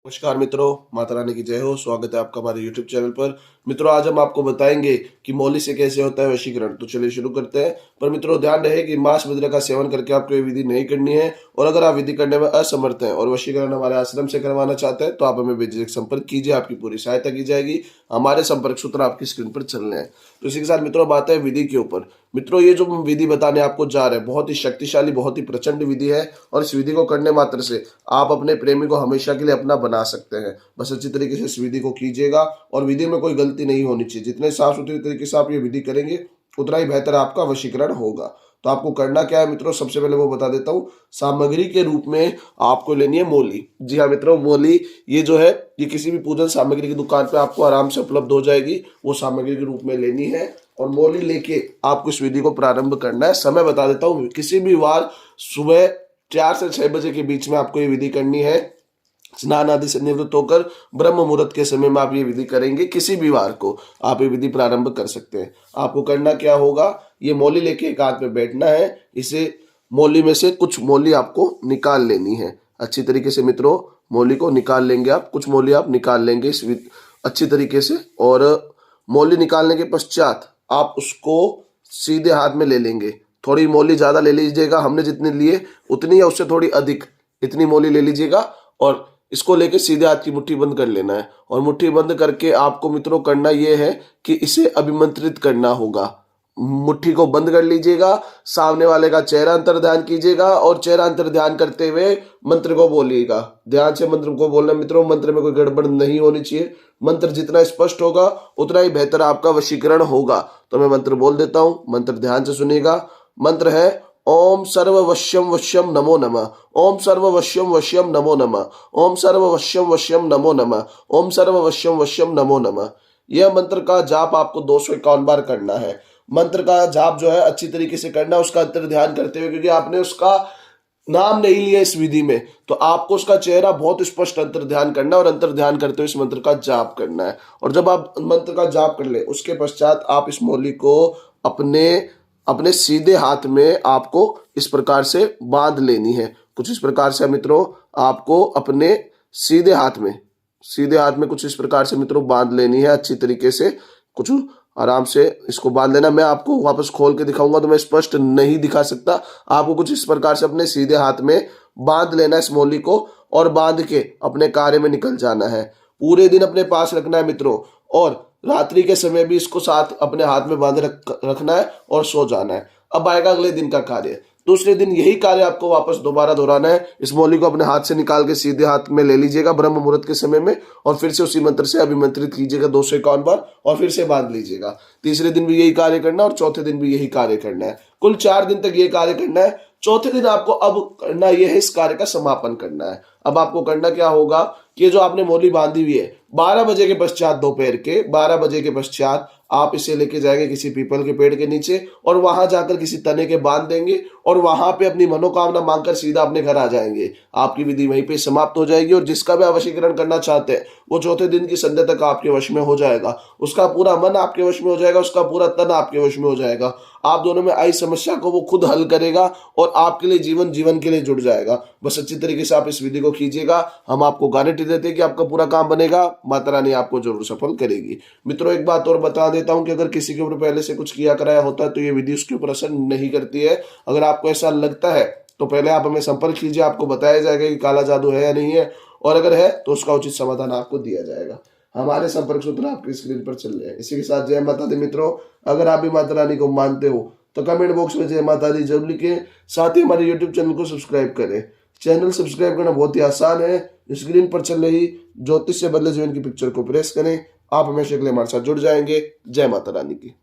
नमस्कार मित्रों, माता रानी की जय हो। स्वागत है आपका हमारे YouTube चैनल पर। मित्रों, आज हम आपको बताएंगे कि मौली से कैसे होता है वशीकरण। तो चलिए शुरू करते हैं। पर मित्रों, ध्यान रहे कि मांस मदिरा का सेवन करके आपको ये विधि नहीं करनी है। और अगर आप विधि करने में असमर्थ हैं और वशीकरण हमारे आश्रम से करवाना चाहते हैं तो आप हमें बेझिझक संपर्क कीजिए, आपकी पूरी सहायता की जाएगी। हमारे संपर्क सूत्र आपकी स्क्रीन पर चल रहे हैं। तो इसी के साथ मित्रों बात है विधि के ऊपर। मित्रों, ये जो हम विधि बताने आपको जा रहे हैं बहुत ही शक्तिशाली, बहुत ही प्रचंड विधि है। और इस विधि को करने मात्र से आप अपने प्रेमी को हमेशा के लिए अपना बना सकते हैं। बस अच्छी तरीके से इस विधि को कीजिएगा और विधि में कोई गलती नहीं होनी चाहिए। जितने साफ सुथरे तरीके से आप ये विधि करेंगे उतना ही बेहतर आपका वशीकरण होगा। तो आपको करना क्या है मित्रों, सबसे पहले वो बता देता हूँ। सामग्री के रूप में आपको लेनी है मौली। जी हाँ मित्रों, मौली ये जो है ये किसी भी पूजन सामग्री की दुकान पे आपको आराम से उपलब्ध हो जाएगी। वो सामग्री के रूप में लेनी है और मौली लेके आपको इस विधि को प्रारंभ करना है। समय बता देता हूँ, किसी भी वार सुबह 4 से 6 बजे के बीच में आपको ये विधि करनी है। स्नान आदि से निवृत्त होकर ब्रह्म मुहूर्त के समय में आप ये विधि करेंगे। किसी भी वार को आप ये विधि प्रारंभ कर सकते हैं। आपको करना क्या होगा, ये मौली लेके एक हाथ में बैठना है। इसे मौली में से कुछ मौली आपको निकाल लेनी है अच्छी तरीके से। मित्रों, मौली को निकाल लेंगे आप, कुछ मौली आप निकाल लेंगे अच्छी तरीके से। और मौली निकालने के पश्चात आप उसको सीधे हाथ में ले लेंगे। थोड़ी मौली ज्यादा ले लीजिएगा, हमने जितनी लिए उतनी या उससे थोड़ी अधिक, इतनी मौली ले लीजिएगा। और इसको लेके सीधे हाथ की मुट्ठी बंद कर लेना है। और मुट्ठी बंद करके आपको मित्रों करना यह है कि इसे अभिमंत्रित करना होगा। मुट्ठी को बंद कर लीजिएगा, सामने वाले का चेहरा अंतर ध्यान कीजिएगा और चेहरा अंतर ध्यान करते हुए मंत्र को बोलिएगा। ध्यान से मंत्र को बोलना मित्रों, मंत्र में कोई गड़बड़ नहीं होनी चाहिए। मंत्र जितना स्पष्ट होगा उतना ही बेहतर आपका वशीकरण होगा। तो मैं मंत्र बोल देता हूं, मंत्र ध्यान से सुनिएगा। मंत्र है ओम सर्ववश्यम वश्यम नमो नमः। ओम सर्ववश्यम वश्यम नमो नमः। ओम सर्ववश्यम वश्यम नमो नमः। ओम सर्ववश्यम वश्यम नमो नमः। यह मंत्र का जाप आपको 251 बार करना है। मंत्र का जाप जो है अच्छी तरीके से करना है, उसका अंतर ध्यान करते हुए, क्योंकि आपने उसका नाम नहीं लिया इस विधि में तो आपको उसका चेहरा बहुत स्पष्ट अंतर ध्यान करना है और अंतर ध्यान करते हुए इस मंत्र का जाप करना है। और जब आप मंत्र का जाप कर ले उसके पश्चात आप इस मौली को अपने अपने सीधे हाथ में आपको इस प्रकार से बांध लेनी है। कुछ इस प्रकार से मित्रों आपको अपने सीधे हाथ में कुछ इस प्रकार से मित्रों बांध लेनी है अच्छी तरीके से। कुछ आराम से इसको बांध लेना। मैं आपको वापस खोल के दिखाऊंगा तो मैं स्पष्ट नहीं दिखा सकता। आपको कुछ इस प्रकार से अपने सीधे हाथ में बांध लेना इस मौली को और बांध के अपने कार्य में निकल जाना है। पूरे दिन अपने पास रखना है मित्रों और रात्रि के समय भी इसको साथ अपने हाथ में बांध रखना है और सो जाना है। अब आएगा अगले दिन का कार्य। दूसरे दिन यही कार्य आपको वापस दोबारा दोहराना है। इस मौली को अपने हाथ से निकाल के सीधे हाथ में ले लीजिएगा ब्रह्म मुहूर्त के समय में और फिर से उसी मंत्र से अभिमंत्रित कीजिएगा 251 बार और फिर से बांध लीजिएगा। तीसरे दिन भी यही कार्य करना है और चौथे दिन भी यही कार्य करना है। कुल 4 दिन तक ये कार्य करना है। चौथे दिन आपको अब करना यह है, इस कार्य का समापन करना है। अब आपको करना क्या होगा कि जो आपने मौली बांधी हुई है 12 बजे के पश्चात, दोपहर के 12 बजे के पश्चात आप इसे लेके जाएंगे किसी पीपल के पेड़ के नीचे और वहां जाकर किसी तने के बांध देंगे और वहां पे अपनी मनोकामना मांगकर सीधा अपने घर आ जाएंगे। आपकी विधि वहीं पे समाप्त हो जाएगी और जिसका भी वशीकरण करना चाहते हैं वो चौथे दिन की संध्या तक आपके वश में हो जाएगा। उसका पूरा मन आपके वश में हो जाएगा, उसका पूरा तन आपके वश में हो जाएगा। आप दोनों में आई समस्या को वो खुद हल करेगा और आपके लिए जीवन के लिए जुड़ जाएगा। बस अच्छी तरीके से आप इस विधि को कीजिएगा। हम आपको गारंटी देते हैं कि आपका पूरा काम बनेगा। माता रानी आपको जरूर सफल करेगी। मित्रों, एक बात और बता देता हूं कि अगर किसी के ऊपर पहले से कुछ किया कराया होता है तो ये विधि उसके ऊपर असर नहीं करती है। अगर आपको ऐसा लगता है तो पहले आप हमें संपर्क कीजिए, आपको बताया जाएगा कि काला जादू है या नहीं है, और अगर है तो उसका उचित समाधान आपको दिया जाएगा। हमारे संपर्क सूत्र आपकी स्क्रीन पर चल रहे हैं। इसी के साथ जय माता दी। मित्रों, अगर आप भी माता रानी को मानते हो तो कमेंट बॉक्स में जय माता दी जरूर लिखें। साथ ही हमारे यूट्यूब चैनल को सब्सक्राइब करें। चैनल सब्सक्राइब करना बहुत ही आसान है। स्क्रीन पर चल रही ज्योतिष से बदले जीवन की पिक्चर को प्रेस करें। आप हमेशा के लिए हमारे साथ जुड़ जाएंगे। जय माता रानी की।